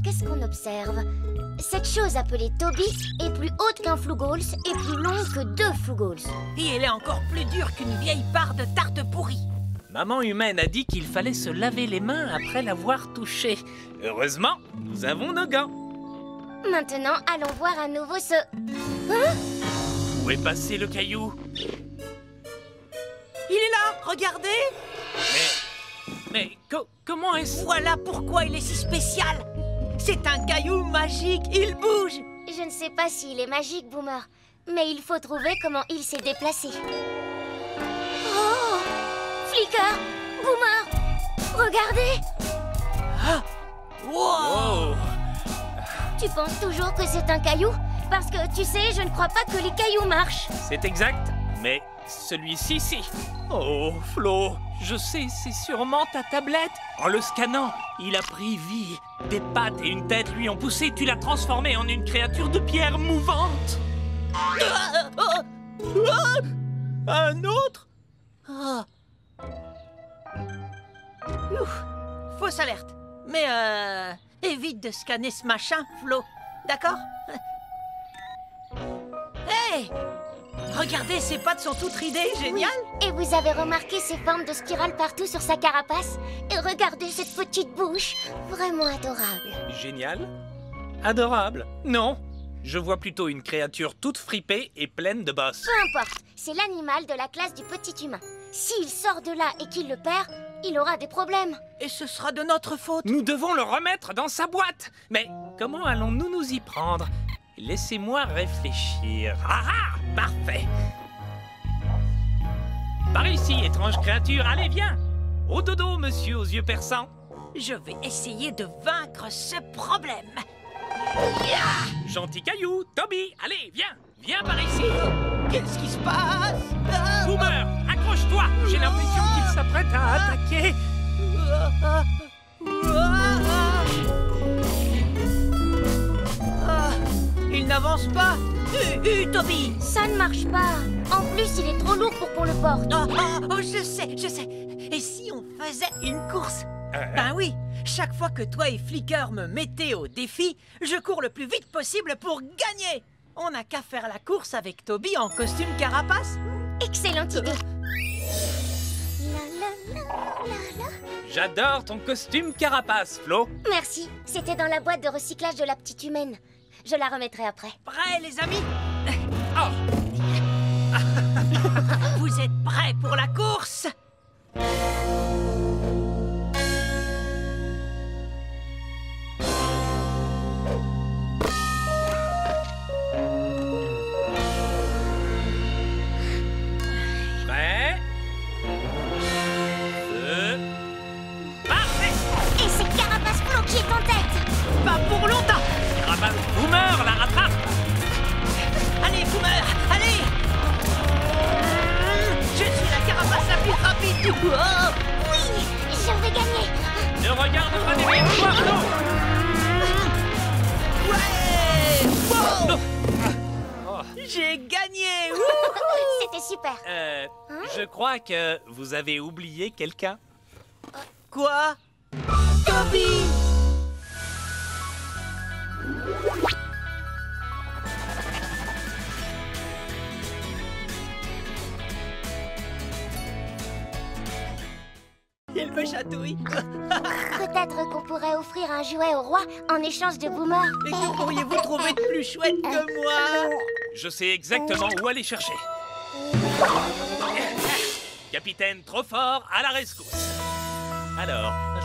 qu'est-ce qu'on observe? Cette chose appelée Toby est plus haute qu'un Flougals et plus longue que 2 Flougals. Et elle est encore plus dure qu'une vieille part de tarte pourrie. Maman humaine a dit qu'il fallait se laver les mains après l'avoir touchée. Heureusement, nous avons nos gants. Maintenant, allons voir à nouveau ce... Où est passé le caillou? Il est là, regardez! Mais comment est-ce... Voilà pourquoi il est si spécial! C'est un caillou magique, il bouge! Je ne sais pas s'il est magique, Boomer, mais il faut trouver comment il s'est déplacé. Oh! Flicker! Boomer! Regardez! Ah! Wow! Oh! Tu penses toujours que c'est un caillou? Parce que, tu sais, je ne crois pas que les cailloux marchent. C'est exact, mais celui-ci, si. Oh, Flo, je sais, c'est sûrement ta tablette. En le scannant, il a pris vie. Des pattes et une tête lui ont poussé. Tu l'as transformé en une créature de pierre mouvante. Un autre? Ah. Ouf, fausse alerte. Mais évite de scanner ce machin, Flo. D'accord? Hey! Regardez, ses pattes sont toutes ridées, génial! Oui. Et vous avez remarqué ces formes de spirales partout sur sa carapace? Et regardez cette petite bouche, vraiment adorable. Génial. Adorable. Non, je vois plutôt une créature toute fripée et pleine de bosses. Peu importe, c'est l'animal de la classe du petit humain. S'il sort de là et qu'il le perd, il aura des problèmes. Et ce sera de notre faute. Nous devons le remettre dans sa boîte. Mais comment allons-nous nous y prendre? Laissez-moi réfléchir. Ah ah! Parfait! Par ici, étrange créature, allez, viens! Au dodo, monsieur aux yeux perçants. Je vais essayer de vaincre ce problème. Gentil caillou, Toby, allez, viens! Viens par ici! Qu'est-ce qui se passe? Boomer, accroche-toi! J'ai l'impression qu'il s'apprête à attaquer. Il n'avance pas. Toby! Ça ne marche pas. En plus, il est trop lourd pour qu'on le porte. Oh, je sais. Et si on faisait une course? Ben oui, chaque fois que toi et Flicker me mettez au défi, je cours le plus vite possible pour gagner. On n'a qu'à faire la course avec Toby en costume carapace. Excellente idée. J'adore ton costume carapace, Flo. Merci. C'était dans la boîte de recyclage de la petite humaine. Je la remettrai après. Prêts, les amis? Oh! Vous êtes prêts pour la course? Prêt? Parfait! Et c'est Carapace Flo qui est en tête. Pas pour longtemps! Carapace Boomer la rattrape! Allez, Boomer, allez! Je suis la carapace la plus rapide du coup! Oui, je vais gagner. Ne regarde pas derrière toi, Flo! Ouais! Wow! Oh. J'ai gagné! C'était super. Je crois que vous avez oublié quelqu'un. Quoi? Toby! Il me chatouille. Peut-être qu'on pourrait offrir un jouet au roi en échange de Boomer. Et que pourriez-vous trouver de plus chouette que moi? Je sais exactement où aller chercher. Capitaine trop fort, à la rescousse. Alors, un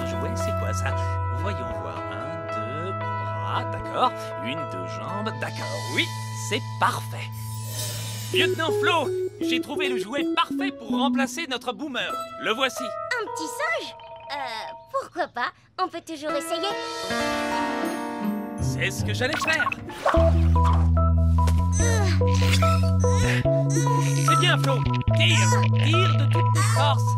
jouet, c'est quoi ça? Voyons voir. 1, 2 bras, d'accord. 1, 2 jambes, d'accord. Oui, c'est parfait. Lieutenant Flo, j'ai trouvé le jouet parfait pour remplacer notre Boomer. Le voici. Un petit singe? Pourquoi pas? On peut toujours essayer. C'est ce que j'allais faire. C'est bien, Flo. Tire de toutes tes forces.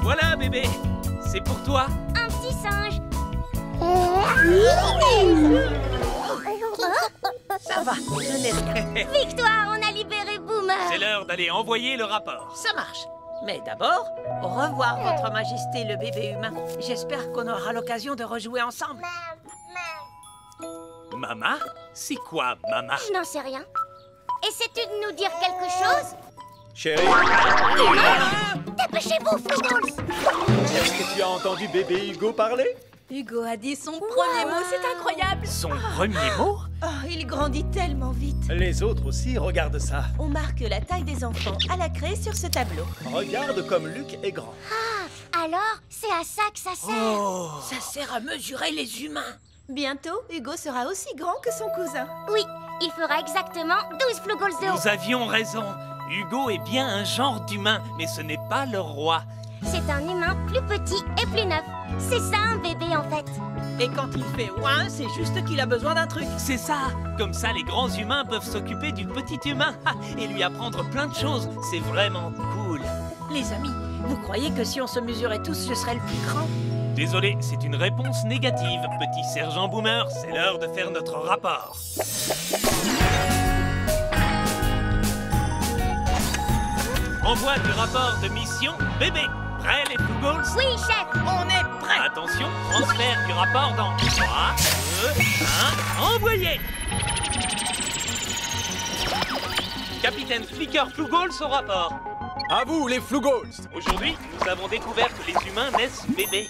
Voilà, bébé. C'est pour toi. Un petit singe. Ça va, je n'ai rien. Victoire, on a libéré Boomer. C'est l'heure d'aller envoyer le rapport. Ça marche. Mais d'abord, au revoir, Votre Majesté, le bébé humain. J'espère qu'on aura l'occasion de rejouer ensemble. Mama? C'est quoi, Mama? Je n'en sais rien. Essaies-tu de nous dire quelque chose? Chérie, Dépêchez-vous, Flugolz! est-ce que tu as entendu bébé Hugo parler? Hugo a dit son premier mot, c'est incroyable. Son premier mot? Oh, il grandit tellement vite. Les autres aussi, regarde ça. On marque la taille des enfants à la craie sur ce tableau. Regarde comme Luc est grand. Alors, c'est à ça que ça sert. Oh! Ça sert à mesurer les humains. Bientôt, Hugo sera aussi grand que son cousin. Oui, il fera exactement 12 Flugolz de haut. Nous avions raison. Hugo est bien un genre d'humain, mais ce n'est pas le roi. C'est un humain plus petit et plus neuf. C'est ça un bébé en fait. Et quand il fait ouin, c'est juste qu'il a besoin d'un truc. C'est ça. Comme ça, les grands humains peuvent s'occuper du petit humain et lui apprendre plein de choses. C'est vraiment cool. Les amis, vous croyez que si on se mesurait tous, je serais le plus grand? Désolé, c'est une réponse négative, petit sergent Boomer. C'est l'heure de faire notre rapport. Envoi du rapport de mission bébé. Prêt les Flugolz? Oui, chef. On est prêt. Attention, transfert du rapport dans 3, 2, 1, envoyé. Capitaine Flicker Flugolz au rapport. À vous, les Flugolz! Aujourd'hui, nous avons découvert que les humains naissent bébés.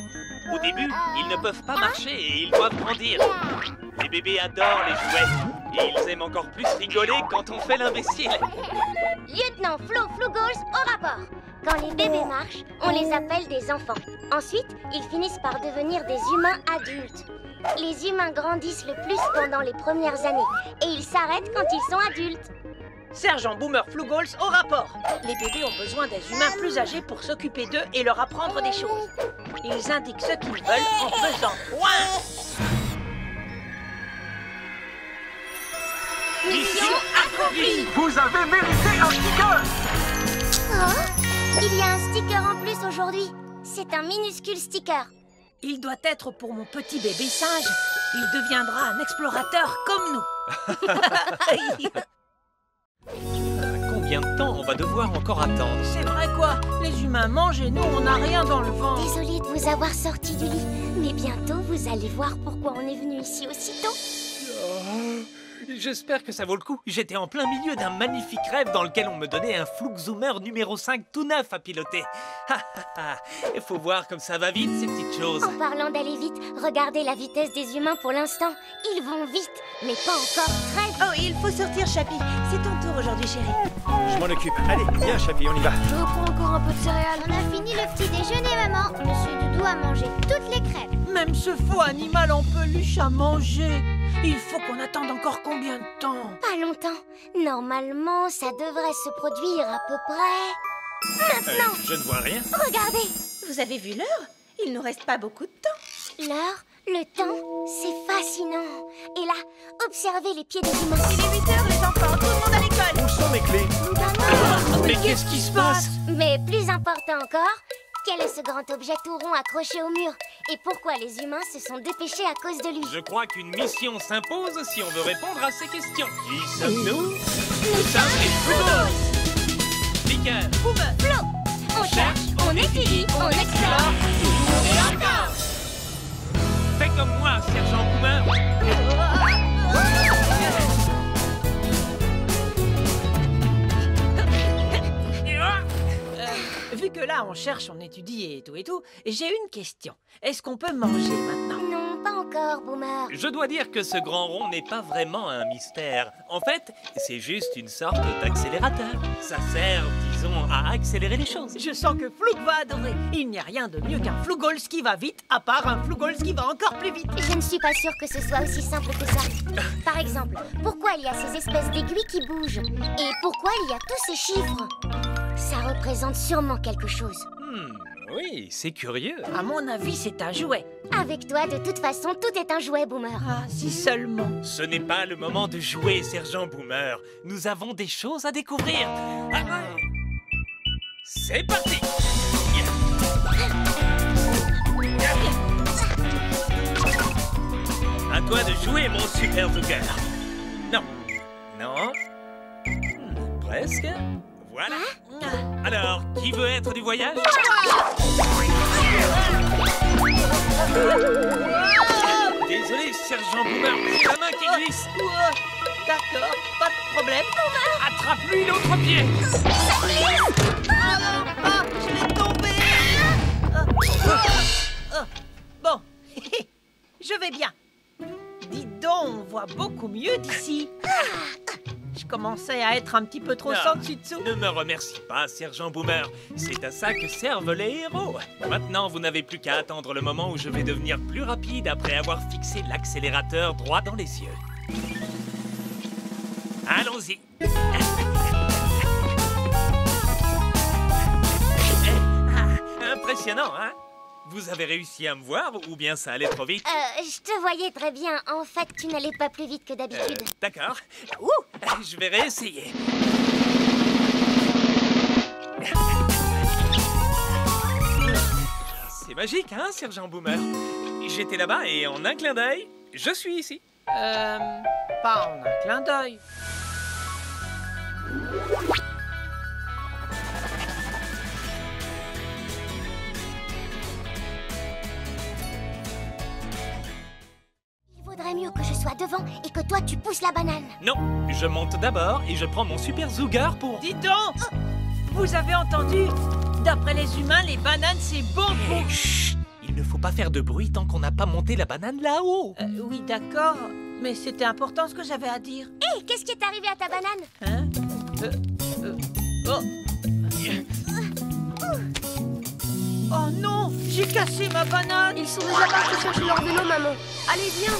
Au début, ils ne peuvent pas marcher et ils doivent grandir. Les bébés adorent les jouets. Et ils aiment encore plus rigoler quand on fait l'imbécile. Lieutenant Flo Flugolz au rapport. Quand les bébés marchent, on les appelle des enfants. Ensuite, ils finissent par devenir des humains adultes. Les humains grandissent le plus pendant les premières années et ils s'arrêtent quand ils sont adultes. Sergent Boomer Flugolz au rapport. Les bébés ont besoin des humains plus âgés pour s'occuper d'eux et leur apprendre des choses. Ils indiquent ce qu'ils veulent en faisant ouin. Mission accomplie. Vous avez mérité un sticker! Oh, il y a un sticker en plus aujourd'hui. C'est un minuscule sticker. Il doit être pour mon petit bébé singe. Il deviendra un explorateur comme nous. Combien de temps on va devoir encore attendre? C'est vrai quoi? Les humains mangent et nous, on n'a rien dans le ventre. Désolée de vous avoir sorti du lit, mais bientôt vous allez voir pourquoi on est venu ici aussitôt. J'espère que ça vaut le coup. J'étais en plein milieu d'un magnifique rêve dans lequel on me donnait un Flugzoomer numéro 5 tout neuf à piloter. Il faut voir comme ça va vite, ces petites choses. En parlant d'aller vite, regardez la vitesse des humains pour l'instant. Ils vont vite, mais pas encore très vite. Oh, il faut sortir, Chapi. C'est ton tour aujourd'hui, chérie. Je m'en occupe. Allez, viens, Chapi, on y va. Je reprends encore un peu de céréales. On a fini le petit déjeuner, maman. Monsieur Doudou a mangé toutes les crêpes. Même ce faux animal en peluche à manger. Il faut qu'on attende encore combien de temps? Pas longtemps. Normalement, ça devrait se produire à peu près... Maintenant. Je ne vois rien. Regardez. Vous avez vu l'heure? Il nous reste pas beaucoup de temps. L'heure, le temps, c'est fascinant. Et là, observez les pieds des humains. Il est 8 heures, les enfants. Tout le monde à l'école. Où sont mes clés? Mais qu'est-ce qui se passe? Mais plus important encore, quel est ce grand objet tout rond accroché au mur? Et pourquoi les humains se sont dépêchés à cause de lui? Je crois qu'une mission s'impose si on veut répondre à ces questions. Qui sommes-nous? Nous sommes les Flugolz. Flicker. Boomer, Flo. On cherche, on étudie, on explore. Et encore. Fais comme moi, sergent Boomer. Vu que là, on cherche, on étudie et tout, j'ai une question. Est-ce qu'on peut manger maintenant? Non, pas encore, Boomer. Je dois dire que ce grand rond n'est pas vraiment un mystère. En fait, c'est juste une sorte d'accélérateur. Ça sert, disons, à accélérer les choses. Je sens que Flug va adorer. Il n'y a rien de mieux qu'un Flugolz qui va vite, à part un Flugolz qui va encore plus vite. Je ne suis pas sûre que ce soit aussi simple que ça. Par exemple, pourquoi il y a ces espèces d'aiguilles qui bougent? Et pourquoi il y a tous ces chiffres? Ça représente sûrement quelque chose. Oui, c'est curieux. À mon avis, c'est un jouet. Avec toi, de toute façon, tout est un jouet, Boomer. Ah, si seulement. Ce n'est pas le moment de jouer, sergent Boomer. Nous avons des choses à découvrir. C'est parti. À toi de jouer, mon super Zucker. Non. Non. Presque. Voilà. Alors, qui veut être du voyage? Désolé, Sergent Boomer, c'est la main qui glisse. D'accord, pas de problème. Attrape-lui l'autre pied. Je l'ai tombé. Bon, je vais bien. Dis donc, on voit beaucoup mieux d'ici. Je commençais à être un petit peu trop sans dessus-dessous. Ne me remercie pas, Sergent Boomer. C'est à ça que servent les héros. Maintenant, vous n'avez plus qu'à attendre le moment où je vais devenir plus rapide après avoir fixé l'accélérateur droit dans les cieux. Allons-y. Impressionnant, hein? Vous avez réussi à me voir ou bien ça allait trop vite? Je te voyais très bien. En fait, tu n'allais pas plus vite que d'habitude. D'accord. Je vais réessayer. C'est magique, hein, Sergent Boomer? J'étais là-bas et en un clin d'œil, je suis ici. Pas en un clin d'œil. Il vaudrait mieux que je sois devant et que toi tu pousses la banane. Non, je monte d'abord et je prends mon super Zougar pour... Dis donc, vous avez entendu? D'après les humains, les bananes, c'est bon pour... Chut! Il ne faut pas faire de bruit tant qu'on n'a pas monté la banane là-haut. Oui, d'accord, mais c'était important ce que j'avais à dire. Hé, qu'est-ce qui est arrivé à ta banane? Hein? Oh. Oh non, j'ai cassé ma banane. Ils sont déjà partis chercher leur vélo, maman. Allez, viens.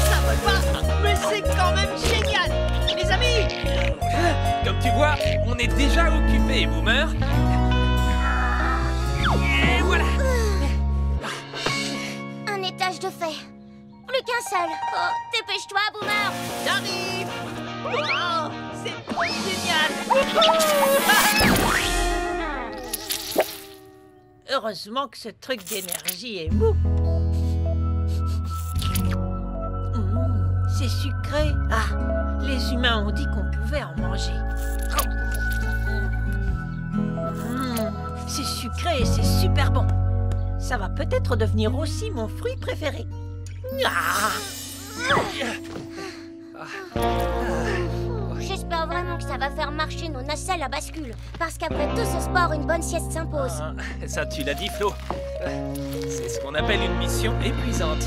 Ça va pas, mais c'est quand même génial. Les amis, Comme tu vois, on est déjà occupé, Boomer. Et voilà. Un étage de fait. Plus qu'un seul. Oh, dépêche-toi, Boomer. j'arrive. Oh, c'est trop génial. Heureusement que ce truc d'énergie est mou. C'est sucré. Ah, les humains ont dit qu'on pouvait en manger. C'est sucré et c'est super bon. Ça va peut-être devenir aussi mon fruit préféré. Ah. J'espère vraiment que ça va faire marcher nos nacelles à bascule. Parce qu'après tout ce sport, une bonne sieste s'impose. Ça, tu l'as dit, Flo. C'est ce qu'on appelle une mission épuisante.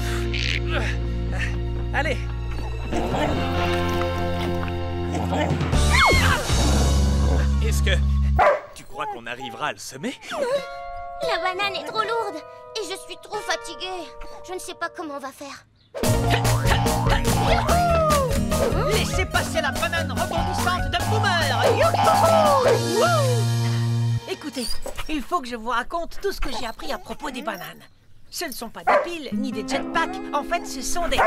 Allez. Est-ce que tu crois qu'on arrivera à le semer? Non, la banane est trop lourde et je suis trop fatiguée. Je ne sais pas comment on va faire. Laissez passer la banane rebondissante de Boomer. Youhou! Écoutez, il faut que je vous raconte tout ce que j'ai appris à propos des bananes. Ce ne sont pas des piles ni des jetpacks. En fait, ce sont des...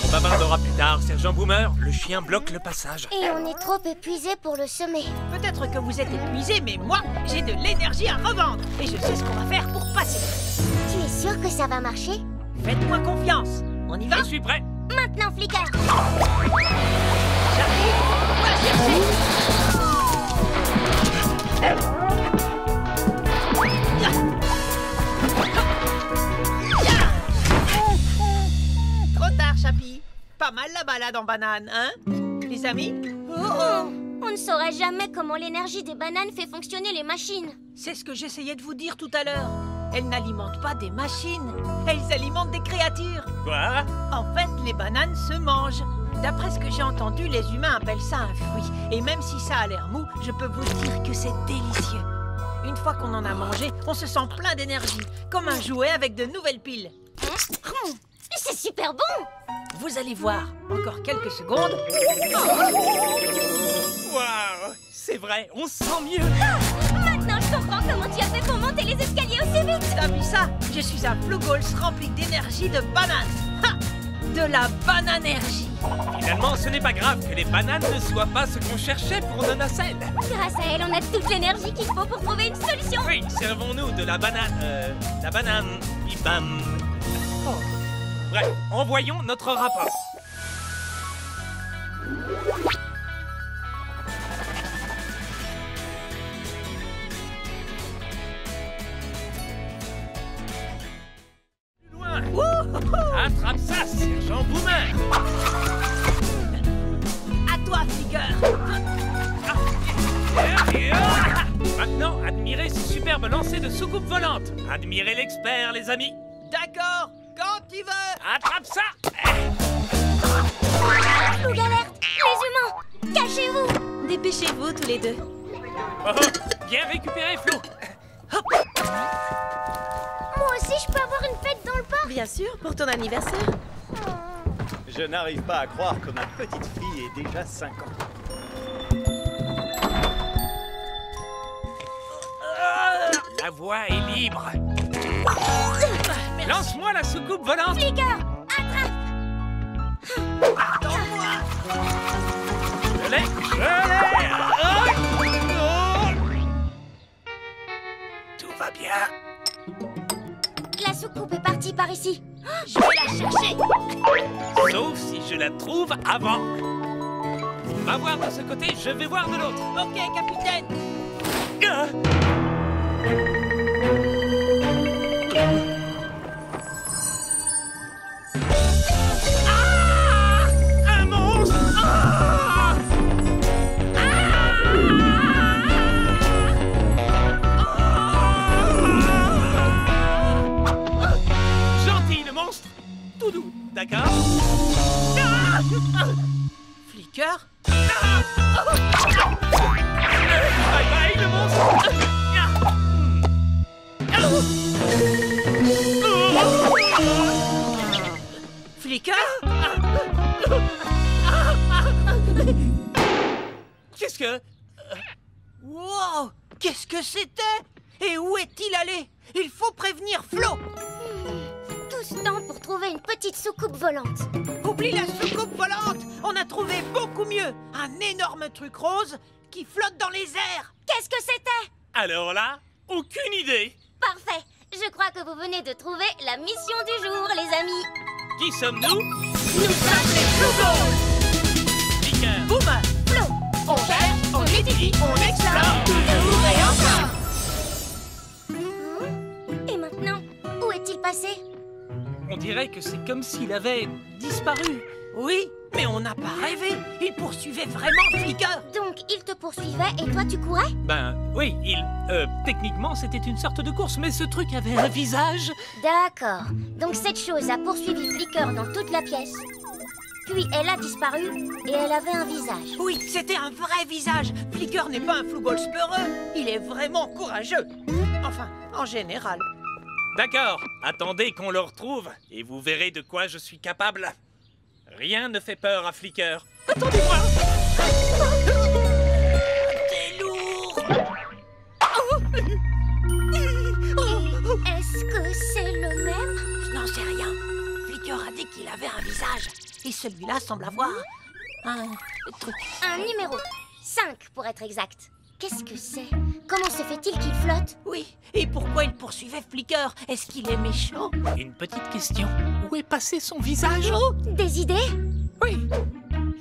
On bavardera plus tard, Sergent Boomer. Le chien bloque le passage. Et on est trop épuisé pour le semer. Peut-être que vous êtes épuisé, mais moi, j'ai de l'énergie à revendre. Et je sais ce qu'on va faire pour passer. Tu es sûr que ça va marcher? Faites-moi confiance. On y va? Je suis prêt. Maintenant, Flicker. J'arrive. On va chercher. Trop tard, Chapi. Pas mal la balade en banane, hein? Les amis? On ne saurait jamais comment l'énergie des bananes fait fonctionner les machines. C'est ce que j'essayais de vous dire tout à l'heure. Elles n'alimentent pas des machines. Elles alimentent des créatures. Quoi? En fait, les bananes se mangent. D'après ce que j'ai entendu, les humains appellent ça un fruit. Et même si ça a l'air mou, je peux vous dire que c'est délicieux. Une fois qu'on en a mangé, on se sent plein d'énergie, comme un jouet avec de nouvelles piles. C'est super bon. Vous allez voir, encore quelques secondes. Waouh! C'est vrai, on se sent mieux. Maintenant, je comprends comment tu as fait pour monter les escaliers aussi vite. T'as vu ça? Je suis un Flugolz rempli d'énergie de banane. Ha! De la bananergie. Finalement, ce n'est pas grave que les bananes ne soient pas ce qu'on cherchait pour nos nacelles. Grâce à elle, on a toute l'énergie qu'il faut pour trouver une solution. Oui, servons-nous de la banane... la banane... Bim. Oh. Bref, envoyons notre rapport. Plus loin. Attrape ça, sergent Boomer. À toi, Flicker. Maintenant, admirez ce superbe lancer de soucoupe volante. Admirez l'expert, les amis. D'accord, quand tu veux. Attrape ça. Floug alerte. Les humains, cachez-vous. Dépêchez-vous tous les deux. Oh, bien récupéré, Flo. Moi aussi, je peux avoir une fête dans le parc. Bien sûr, pour ton anniversaire. Je n'arrive pas à croire que ma petite fille ait déjà 5 ans. La voie est libre. Lance-moi la soucoupe volante. Flicker, attrape. Je l'ai. Tout va bien. La soucoupe est partie par ici. Je vais la chercher. Sauf si je la trouve avant. Va voir de ce côté, je vais voir de l'autre. Ok, capitaine. Ah. Un monstre. Gentil le monstre. Tout doux, d'accord. Flicker. Bye bye le monstre. Flicker. Qu'est-ce que... Wow, qu'est-ce que c'était? Et où est-il allé? Il faut prévenir Flo. Tout ce temps pour trouver une petite soucoupe volante. Oublie la soucoupe volante. On a trouvé beaucoup mieux. Un énorme truc rose qui flotte dans les airs. Qu'est-ce que c'était? Alors là, aucune idée. Parfait. Je crois que vous venez de trouver la mission du jour, les amis. Qui sommes-nous? Nous sommes les Flugos. Flicker. Boomer. Flo, On cherche, on étudie, on explore. Toujours et encore. Et maintenant, où est-il passé? On dirait que c'est comme s'il avait disparu. Oui, mais on n'a pas rêvé. Il poursuivait vraiment Flicker. Donc, il te poursuivait et toi, tu courais? Ben oui, techniquement c'était une sorte de course, mais ce truc avait un visage. D'accord. Donc, cette chose a poursuivi Flicker dans toute la pièce. Puis, elle a disparu et elle avait un visage. Oui, c'était un vrai visage. Flicker n'est pas un Flugolz peureux. Il est vraiment courageux. Enfin, en général. D'accord, attendez qu'on le retrouve et vous verrez de quoi je suis capable. Rien ne fait peur à Flicker. Attendez-moi. T'es lourd. Est-ce que c'est le même? Je n'en sais rien. Flicker a dit qu'il avait un visage. Et celui-là semble avoir un truc. Un numéro. 5 pour être exact. Qu'est-ce que c'est? Comment se fait-il qu'il flotte? Oui, et pourquoi il poursuivait Flicker? Est-ce qu'il est méchant? Une petite question. Où est passé son visage? Des idées? Oui.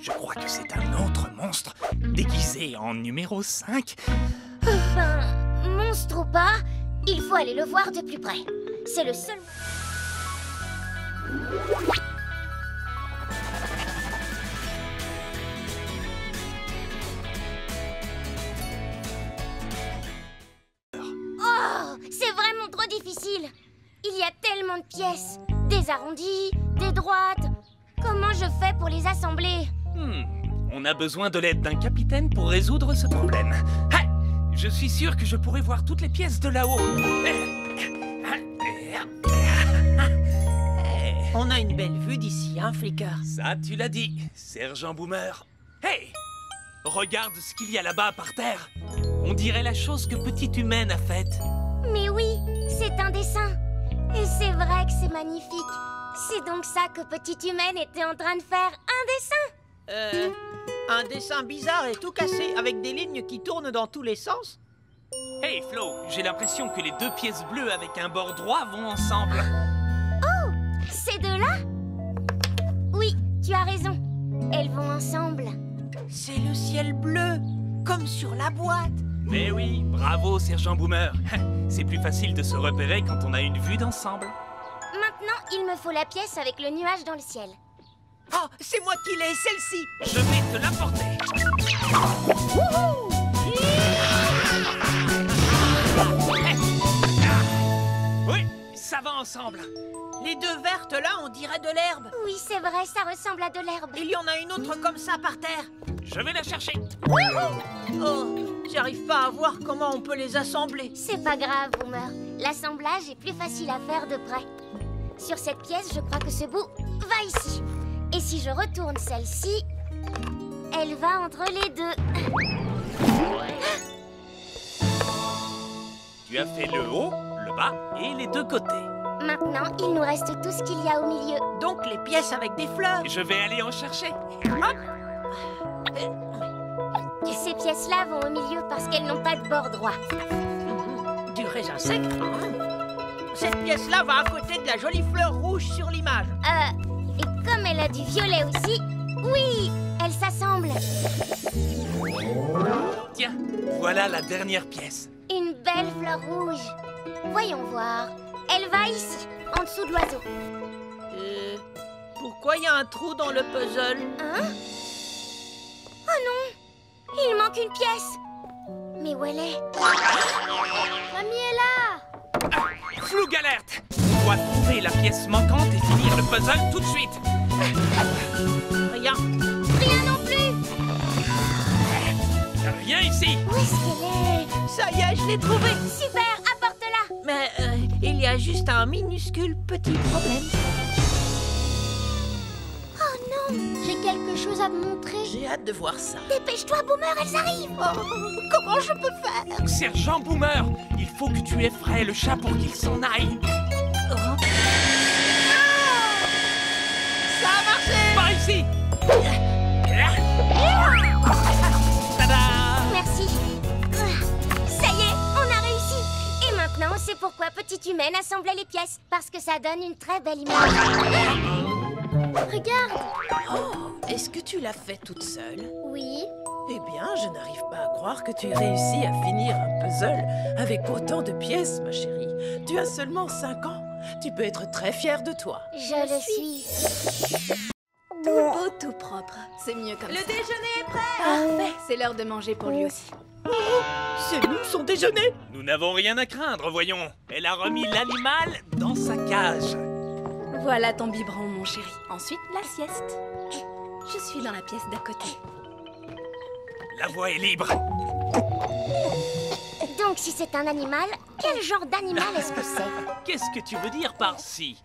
Je crois que c'est un autre monstre, déguisé en numéro 5. Ben, monstre ou pas, il faut aller le voir de plus près. C'est le seul... Oh, c'est vraiment trop difficile. Il y a tellement de pièces. Des arrondis, des droites. Comment je fais pour les assembler? On a besoin de l'aide d'un capitaine pour résoudre ce problème. Ah, je suis sûr que je pourrai voir toutes les pièces de là-haut. On a une belle vue d'ici, hein, Flicker? Ça, tu l'as dit, sergent Boomer. Hey! Regarde ce qu'il y a là-bas par terre. On dirait la chose que Petite Humaine a faite. Mais oui, c'est un dessin. Et c'est vrai que c'est magnifique. C'est donc ça que Petite Humaine était en train de faire un dessin. Un dessin bizarre et tout cassé, avec des lignes qui tournent dans tous les sens. Hey Flo, j'ai l'impression que les deux pièces bleues avec un bord droit vont ensemble. Oh, ces deux-là? Oui, tu as raison. Elles vont ensemble. C'est le ciel bleu, comme sur la boîte. Mais oui, bravo Sergent Boomer. C'est plus facile de se repérer quand on a une vue d'ensemble. Maintenant, il me faut la pièce avec le nuage dans le ciel. Oh, c'est moi qui l'ai, celle-ci. Je vais te l'apporter. Oui, ça va ensemble. Les deux vertes là, on dirait de l'herbe. Oui, c'est vrai, ça ressemble à de l'herbe. Il y en a une autre comme ça par terre. Je vais la chercher. Oh, j'arrive pas à voir comment on peut les assembler. C'est pas grave, Boomer. L'assemblage est plus facile à faire de près. Sur cette pièce, je crois que ce bout va ici. Et si je retourne celle-ci, elle va entre les deux. Tu as fait le haut, le bas et les deux côtés. Maintenant, il nous reste tout ce qu'il y a au milieu. Donc les pièces avec des fleurs. Je vais aller en chercher. Ces pièces-là vont au milieu parce qu'elles n'ont pas de bord droit. Du raisin sec. Cette pièce-là va à côté de la jolie fleur rouge sur l'image. Et comme elle a du violet aussi, oui, elles s'assemblent. Tiens, voilà la dernière pièce. Une belle fleur rouge. Voyons voir. Elle va ici, en dessous de l'oiseau. Pourquoi il y a un trou dans le puzzle? Hein? Oh non! Il manque une pièce. Mais où elle est? Mamie est là! Floug alerte! On doit trouver la pièce manquante et finir le puzzle tout de suite. Rien. Rien non plus! Rien ici. Où est-ce qu'elle est? Ça y est, je l'ai trouvée. Super, apporte-la! Mais il y a juste un minuscule petit problème. Oh non! J'ai quelque chose à te montrer. J'ai hâte de voir ça. Dépêche-toi, Boomer, elles arrivent! Oh, comment je peux faire? Sergent Boomer, il faut que tu effraies le chat pour qu'il s'en aille. Oh. Ça a marché! Par ici. Tada! Merci. Ça y est, on a réussi. Et maintenant, on sait pourquoi Petite Humaine assemblait les pièces. Parce que ça donne une très belle image. Regarde. Oh, est-ce que tu l'as fait toute seule? Oui. Eh bien, je n'arrive pas à croire que tu aies réussi à finir un puzzle avec autant de pièces, ma chérie. Tu as seulement 5 ans. Tu peux être très fière de toi. Je le suis. Tout beau, tout propre. C'est mieux comme ça. Le déjeuner est prêt! Parfait. C'est l'heure de manger pour lui aussi. C'est nous son déjeuner! Nous n'avons rien à craindre, voyons. Elle a remis l'animal dans sa cage. Voilà ton biberon, mon chéri. Ensuite, la sieste. Je suis dans la pièce d'à côté. La voie est libre. Donc, si c'est un animal, quel genre d'animal est-ce que c'est? Qu'est-ce que tu veux dire par si?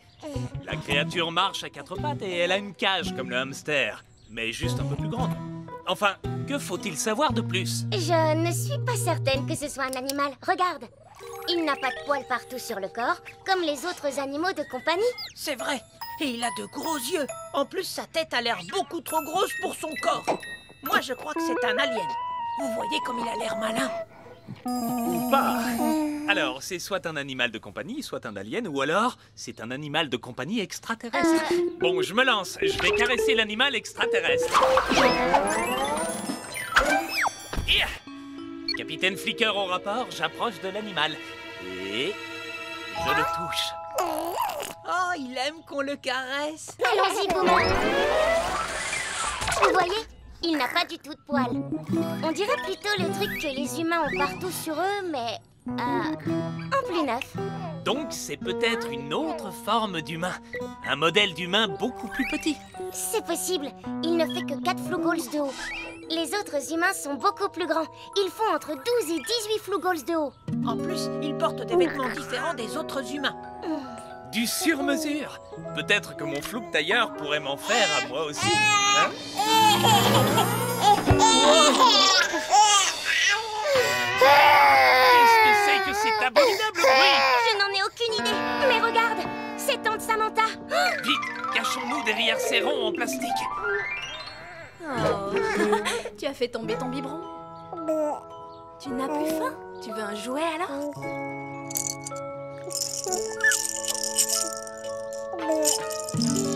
La créature marche à 4 pattes et elle a une cage comme le hamster, mais juste un peu plus grande. Enfin, que faut-il savoir de plus? Je ne suis pas certaine que ce soit un animal. Regarde. Il n'a pas de poils partout sur le corps, comme les autres animaux de compagnie. C'est vrai. Et il a de gros yeux. En plus, sa tête a l'air beaucoup trop grosse pour son corps. Moi, je crois que c'est un alien. Vous voyez comme il a l'air malin. Ou pas. Alors, c'est soit un animal de compagnie, soit un alien, ou alors c'est un animal de compagnie extraterrestre. Bon, je me lance. Je vais caresser l'animal extraterrestre. Yeah. Capitaine Flicker au rapport, j'approche de l'animal. Et je le touche. Oh, il aime qu'on le caresse. Allons-y, Boomer. Vous voyez? Il n'a pas du tout de poils. On dirait plutôt le truc que les humains ont partout sur eux, mais... en plus neuf. Donc, c'est peut-être une autre forme d'humain. Un modèle d'humain beaucoup plus petit. C'est possible. Il ne fait que 4 Flugolz de haut. Les autres humains sont beaucoup plus grands. Ils font entre 12 et 18 Flugolz de haut. En plus, il porte des vêtements différents des autres humains. Du sur-mesure. Peut-être que mon flouk tailleur pourrait m'en faire à moi aussi. Hein? Qu'est-ce que c'est que cet abominable bruit? Je n'en ai aucune idée. Mais regarde, c'est C'est Tante Samantha. Vite, cachons-nous derrière ces ronds en plastique. Oh. Tu as fait tomber ton biberon. Tu n'as plus faim? Tu veux un jouet alors?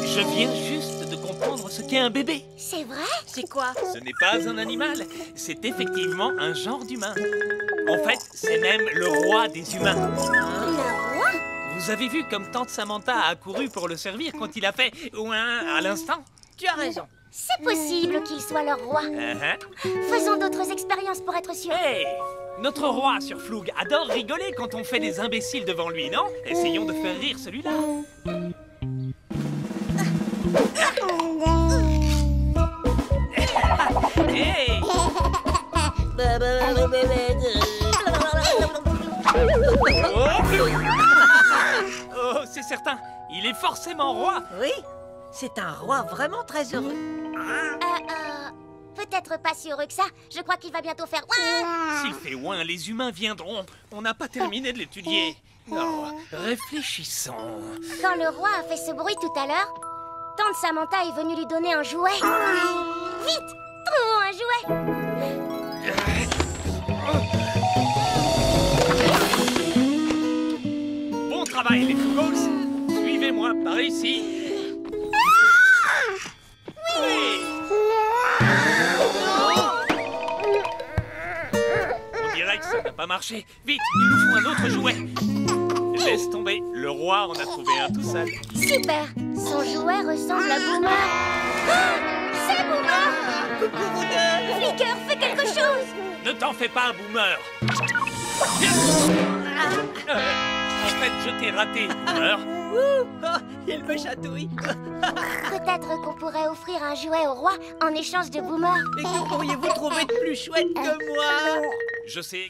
Je viens juste de comprendre ce qu'est un bébé. C'est vrai? C'est quoi? Ce n'est pas un animal, c'est effectivement un genre d'humain. En fait, c'est même le roi des humains. Le roi? Vous avez vu comme Tante Samantha a accouru pour le servir quand il a fait « ouin » à l'instant? Tu as raison. C'est possible qu'il soit leur roi. Faisons d'autres expériences pour être sûrs. Hey! Notre roi sur Floug adore rigoler quand on fait des imbéciles devant lui, non? Essayons de faire rire celui-là. Hey! Oh, c'est certain, il est forcément roi. Oui, c'est un roi vraiment très heureux. Peut-être pas si heureux que ça. Je crois qu'il va bientôt faire ouin. S'il fait ouin, les humains viendront. On n'a pas terminé de l'étudier. Non, réfléchissons. Quand le roi a fait ce bruit tout à l'heure, Tante Samantha est venue lui donner un jouet. Vite, trouvons un jouet. Bon travail, les Flougos. Suivez-moi par ici. Oui. On dirait que ça n'a pas marché. Vite, il nous faut un autre jouet. Laisse tomber, le roi en a trouvé un tout seul. Super, son jouet ressemble à Boomer. C'est Boomer. Coucou, Boomer. Flicker, fais quelque chose. Ne t'en fais pas, Boomer. En fait, je t'ai raté, Boomer. Il me chatouille. Peut-être qu'on pourrait offrir un jouet au roi en échange de Boomer. Mais que pourriez-vous trouver de plus chouette que moi? Je sais.